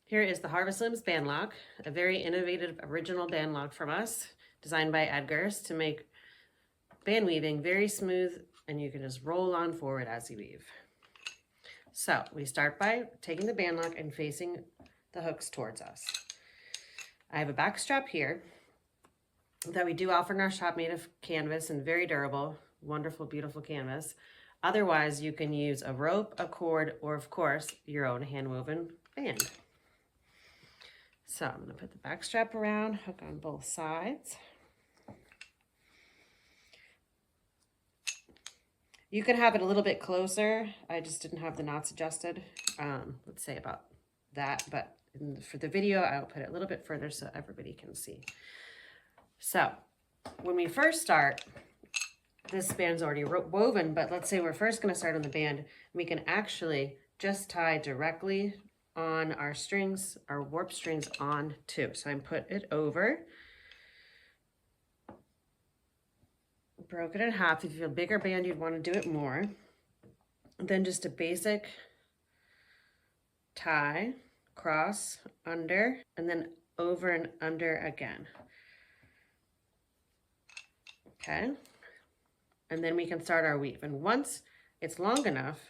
Here is the Harvest Looms band lock, a very innovative original band lock from us, designed by Edgar's to make band weaving very smooth, and you can just roll on forward as you weave. So we start by taking the band lock and facing the hooks towards us. I have a back strap here that we do offer in our shop, made of canvas and very durable, wonderful, beautiful canvas. Otherwise, you can use a rope, a cord, or of course, your own hand-woven band. So I'm gonna put the back strap around, hook on both sides. You can have it a little bit closer. I just didn't have the knots adjusted. Let's say about that, but for the video, I'll put it a little bit further so everybody can see. So when we first start, this band's already woven, but let's say we're first gonna start on the band, we can actually just tie directly on our strings, our warp strings on too. So I put it over, broke it in half. If you have a bigger band, you'd want to do it more. Then just a basic tie, cross, under, and then over and under again. Okay. And then we can start our weave. And once it's long enough,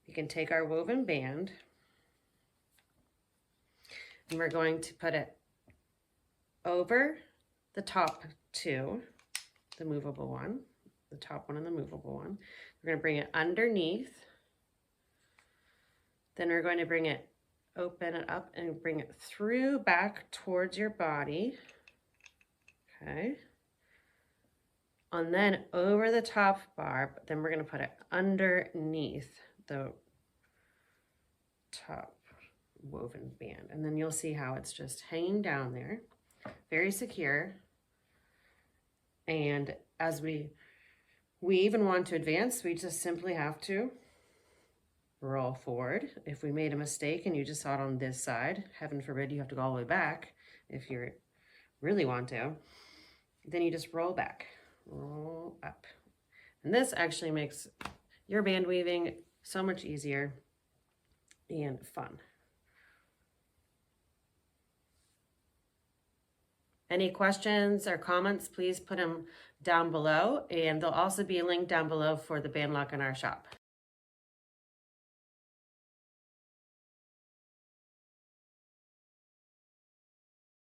we can take our woven band and we're going to put it over the top two, the movable one, the top one and the movable one. We're going to bring it underneath. Then we're going to bring it, open it up and bring it through back towards your body. Okay. And then over the top bar, then we're going to put it underneath the top woven band. And then you'll see how it's just hanging down there, very secure. And as we weave and want to advance, we just simply have to roll forward. If we made a mistake and you just saw it on this side, heaven forbid you have to go all the way back if you really want to, then you just roll back, roll up. And this actually makes your band weaving so much easier and fun. Any questions or comments, please put them down below, and there'll also be a link down below for the band lock in our shop.